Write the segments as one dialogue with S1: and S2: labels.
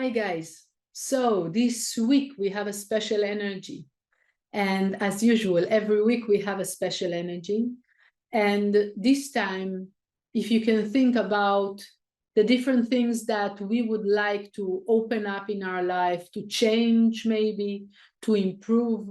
S1: Hi guys. So this week we have a special energy. And as usual, every week we have a special energy. And this time, if you can think about the different things that we would like to open up in our life, to change maybe, to improve.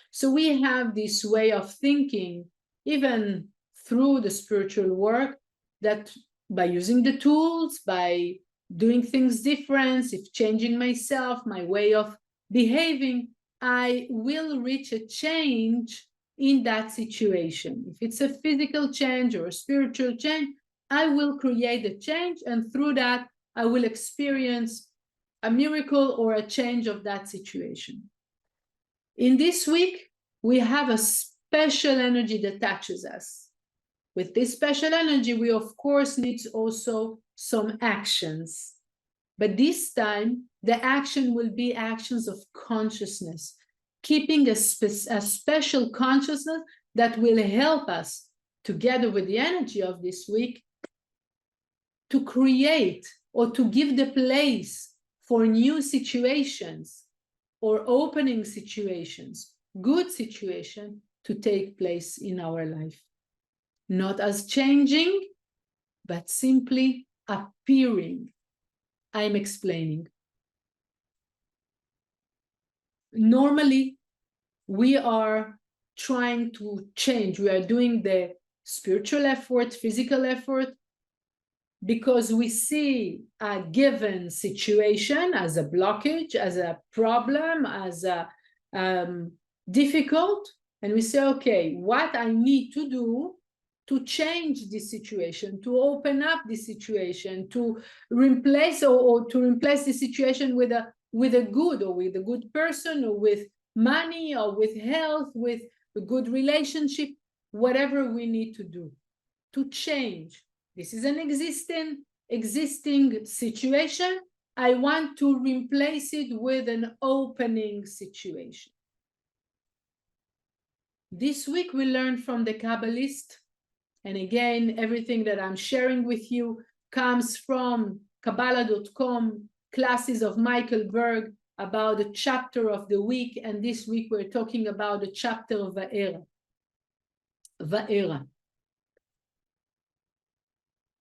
S1: So we have this way of thinking, even through the spiritual work, that by using the tools, by doing things different, if changing myself, my way of behaving, I will reach a change in that situation. If it's a physical change or a spiritual change, I will create a change, and through that, I will experience a miracle or a change of that situation. In this week, we have a special energy that touches us. With this special energy, we of course need also some actions. But this time, the action will be actions of consciousness, keeping a special consciousness that will help us, together with the energy of this week, to create or to give the place for new situations or opening situations, good situation to take place in our life. Not as changing, but simply appearing. I'm explaining. Normally, we are trying to change. We are doing the spiritual effort, physical effort, because we see a given situation as a blockage, as a problem, as a difficult, and we say, okay, what I need to do to change this situation, to open up this situation, to replace or to replace the situation with a good, or with a good person, or with money, or with health, with a good relationship, whatever we need to do to change. This is an existing situation. I want to replace it with an opening situation. This week we learned from the Kabbalist, and again, everything that I'm sharing with you comes from Kabbalah.com, classes of Michael Berg about the chapter of the week, and this week we're talking about the chapter of Va'era.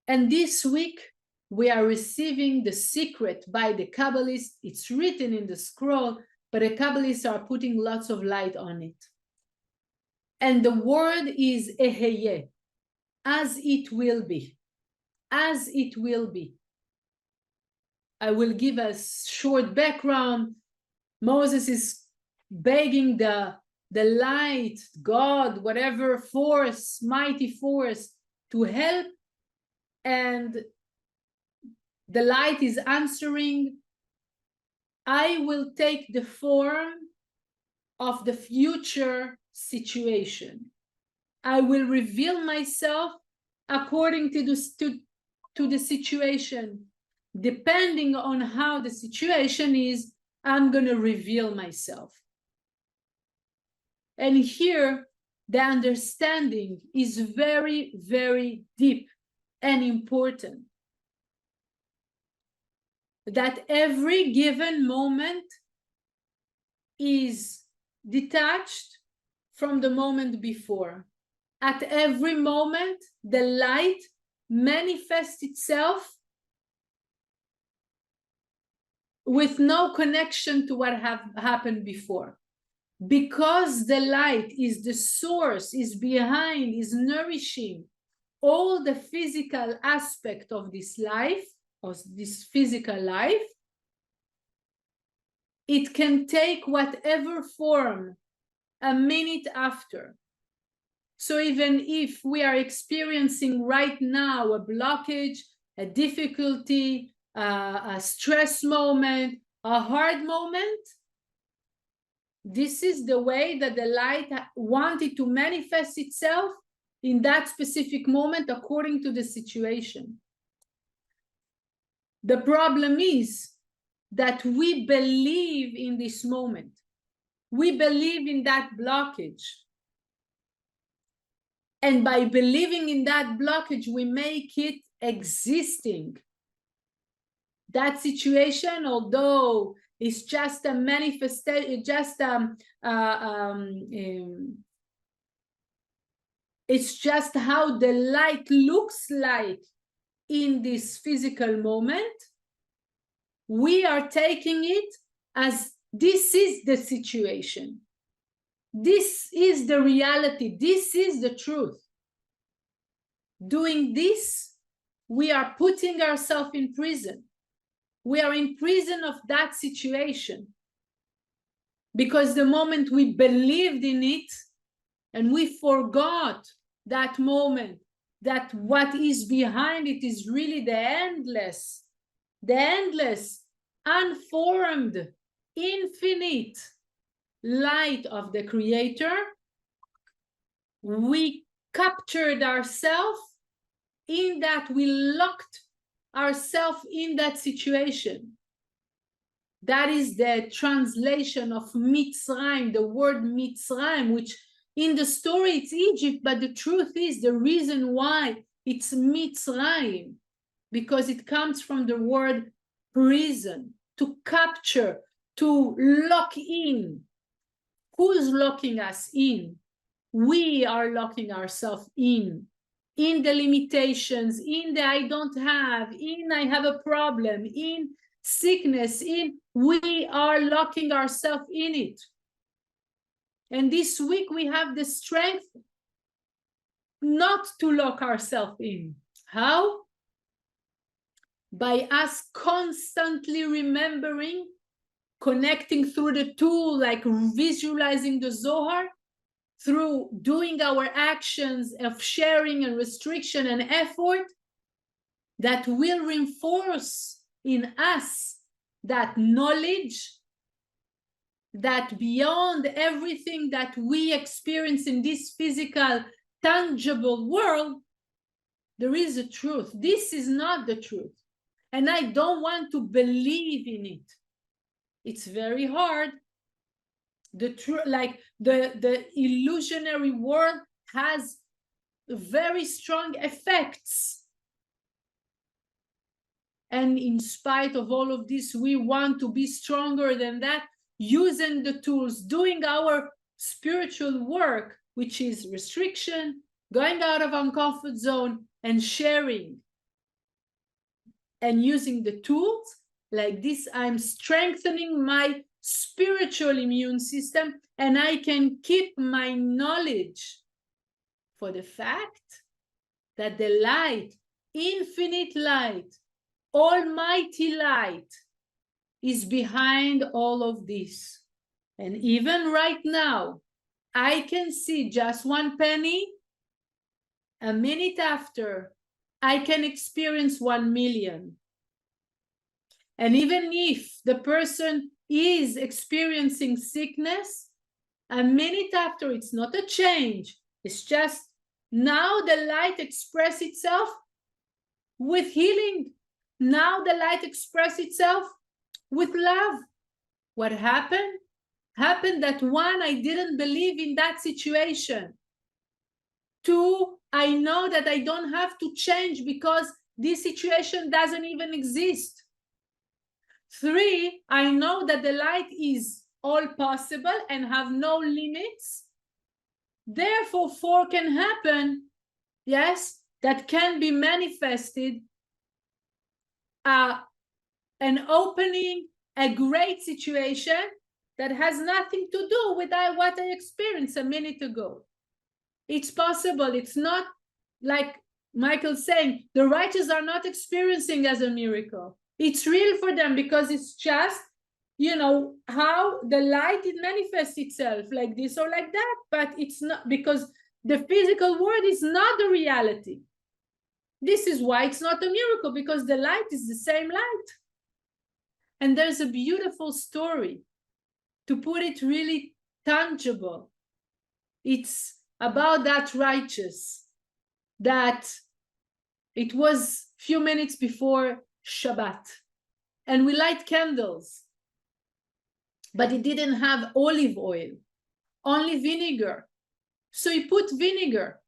S1: And this week, we are receiving the secret by the Kabbalists. It's written in the scroll, but the Kabbalists are putting lots of light on it. And the word is eheye, as it will be. As it will be. I will give a short background. Moses is begging the light, God, whatever force, mighty force, to help. And the light is answering, I will take the form of the future situation. I will reveal myself according to the situation. Depending on how the situation is, I'm going to reveal myself. And here, the understanding is very, very deep and important. That every given moment is detached from the moment before. At every moment, the light manifests itself with no connection to what happened before. Because the light is the source, is behind, is nourishing all the physical aspect of this life, of this physical life, it can take whatever form a minute after. So even if we are experiencing right now a blockage, a difficulty, a stress moment, a hard moment, this is the way that the light wanted to manifest itself in that specific moment according to the situation. The problem is that we believe in this moment. We believe in that blockage. And by believing in that blockage, we make it existing. that situation, although it's just a manifestation, it's just how the light looks like in this physical moment, we are taking it as this is the situation. This is the reality. This is the truth. Doing this, we are putting ourselves in prison. We are in prison of that situation. Because the moment we believed in it and we forgot that moment, that what is behind it is really the endless, unformed, infinite light of the Creator, we captured ourselves in that, we locked ourselves in that situation. That is the translation of Mitzrayim, the word Mitzrayim, which in the story it's Egypt, but the truth is the reason why it's Mitzrayim, because it comes from the word prison, to capture, to lock in. Who's locking us in? We are locking ourselves in the limitations, in the I don't have, in I have a problem, in sickness, we are locking ourselves in it. And this week we have the strength not to lock ourselves in. How? By us constantly remembering, connecting through the tool, like visualizing the Zohar, through doing our actions of sharing and restriction and effort, that will reinforce in us that knowledge that beyond everything that we experience in this physical, tangible world, there is a truth. This is not the truth. And I don't want to believe in it. It's very hard. The truth, like the illusionary world has very strong effects. And in spite of all of this, we want to be stronger than that, using the tools, doing our spiritual work, which is restriction, going out of our comfort zone, and sharing. And using the tools like this, I'm strengthening my spiritual immune system, and I can keep my knowledge for the fact that the light, infinite light, almighty light, is behind all of this. And even right now, I can see just one penny. A minute after, I can experience 1 million. And even if the person is experiencing sickness, a minute after, it's not a change. It's just now the light expresses itself with healing. Now the light expresses itself with love. What happened? Happened that one, I didn't believe in that situation. Two, I know that I don't have to change because this situation doesn't even exist. Three, I know that the light is all possible and have no limits. Therefore, four can happen, yes, that can be manifested. An opening, a great situation that has nothing to do with what I experienced a minute ago. It's possible. It's not like Michael's saying, the righteous are not experiencing as a miracle. It's real for them because it's just, you know, how the light, it manifests itself like this or like that, but it's not, because the physical world is not the reality. This is why it's not a miracle, because the light is the same light. And there's a beautiful story to put it really tangible. It's about that righteous, that it was a few minutes before Shabbat, and we light candles, but it didn't have olive oil, only vinegar. So he put vinegar,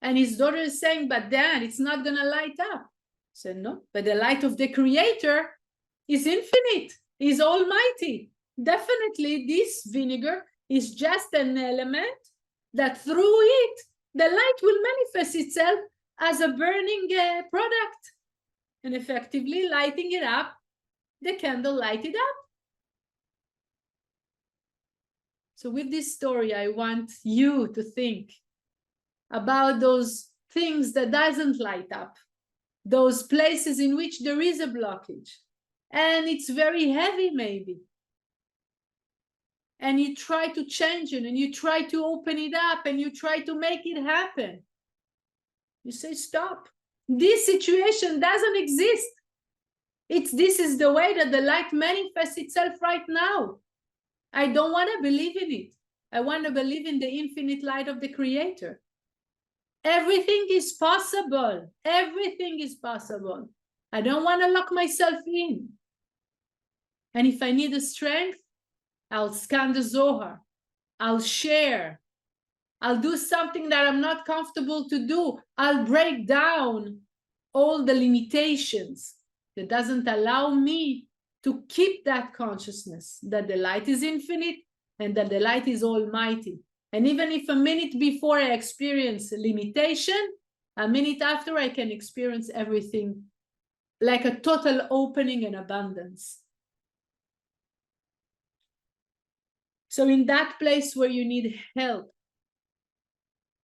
S1: and his daughter is saying, but Dad, it's not going to light up. I said, no, but the light of the Creator is infinite, is almighty. Definitely this vinegar is just an element that through it, the light will manifest itself as a burning product. And effectively lighting it up, the candle lighted up. So with this story, I want you to think about those things that doesn't light up, those places in which there is a blockage, and it's very heavy maybe. And you try to change it, and you try to open it up, and you try to make it happen. You say, stop. This situation doesn't exist. This is the way that the light manifests itself right now. I don't want to believe in it. I want to believe in the infinite light of the Creator. Everything is possible. Everything is possible. I don't want to lock myself in. And if I need the strength, I'll scan the Zohar. I'll share. I'll do something that I'm not comfortable to do. I'll break down all the limitations that doesn't allow me to keep that consciousness that the light is infinite and that the light is almighty. And even if a minute before I experience limitation, a minute after I can experience everything like a total opening and abundance. So in that place where you need help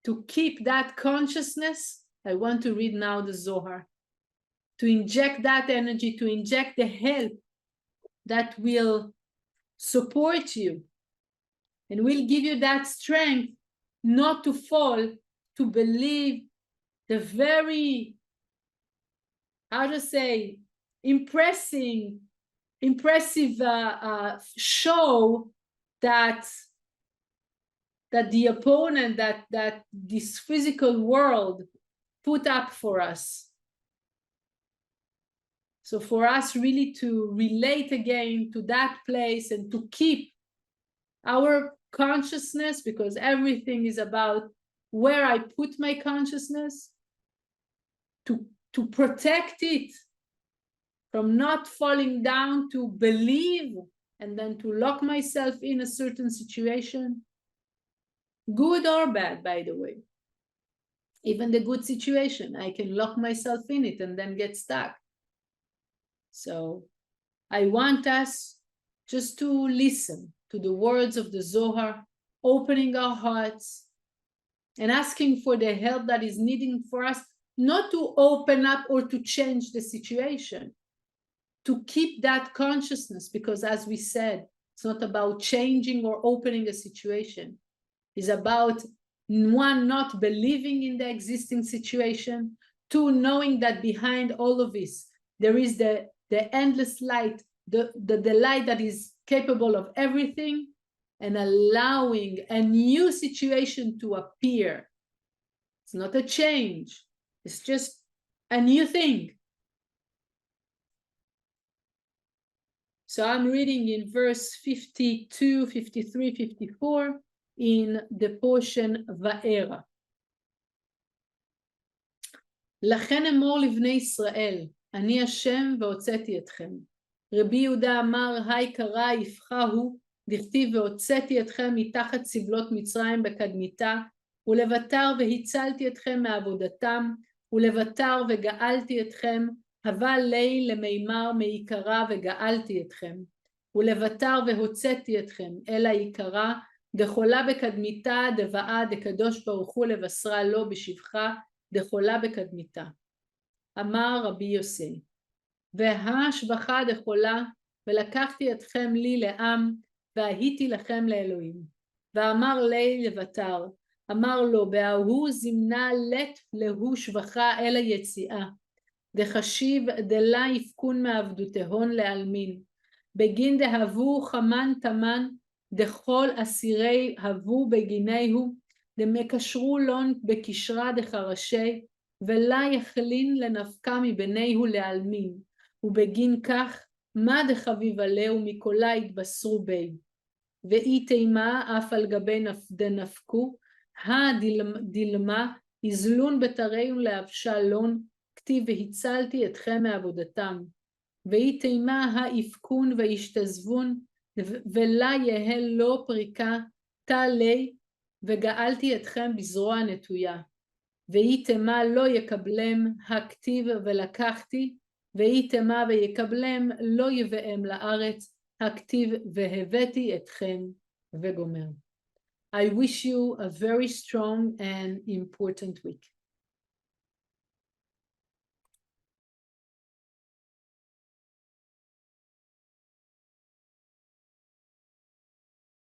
S1: to keep that consciousness, I want to read now the Zohar, to inject that energy, to inject the help that will support you and will give you that strength not to fall, to believe the very, how to say, impressive show that the opponent, that this physical world put up for us. So for us really to relate again to that place and to keep our consciousness, because everything is about where I put my consciousness, to protect it from not falling down, to believe and then to lock myself in a certain situation, good or bad, by the way. Even the good situation, I can lock myself in it and then get stuck. So I want us just to listen to the words of the Zohar, opening our hearts and asking for the help that is needing for us, not to open up or to change the situation, to keep that consciousness, because as we said, it's not about changing or opening a situation. It's about, one, not believing in the existing situation, two, knowing that behind all of this, there is the endless light, the light that is capable of everything, and allowing a new situation to appear. It's not a change. It's just a new thing. So I'm reading in verse 52, 53, 54 in the portion Va'era. לכן אמור לבני ישראל, אני השם והוצאתי אתכם. רבי יהודה אמר, היי קרא יפחהו, דכתיב והוצאתי אתכם מתחת סבלות מצרים בקדמיתה, ולבטר והצלתי אתכם מעבודתם, ולבטר וגאלתי אתכם, הווה ליל למימר מעיקרה וגאלתי אתכם, ולבטר והוצאתי אתכם אל העיקרה, דחולה בקדמיתה דבעה דקדוש ברוך הוא לבשרה לו בשבחה, דחולה בקדמיתה. אמר רבי יוסי, והשבחה דחולה, ולקחתי אתכם לי לעם, והייתי לכם לאלוהים. ואמר לי לבטר, אמר לו, בהוא זמנה לת להו שבחה אל היציאה, דחשיב דלה יפקון מעבדותהון לעלמין, בגין דהבו חמן תמן, דכל אסירי הבו בגיניהו, דמקשרו לון בקשרה דחרשי, ולה יחלין לנפקה מבניהו לעלמין, ובגין כך מה דחביב עליהו מקולה התבשרו בי, ואי תימה אף על גבי דנפקו, הדילמה יזלון בתרינו לאבשלון, כתיב והצלתי אתכם מעבודתם, והיא תימה האבקון וישתזבון, ולה יהא לו פריקה, תלי, וגאלתי אתכם בזרוע נטויה. והיא תימה לא יקבלם הכתיב ולקחתי, והיא תימה ויקבלם לא יבאם לארץ, הכתיב והבאתי אתכם וגומר. I wish you a very strong and important week.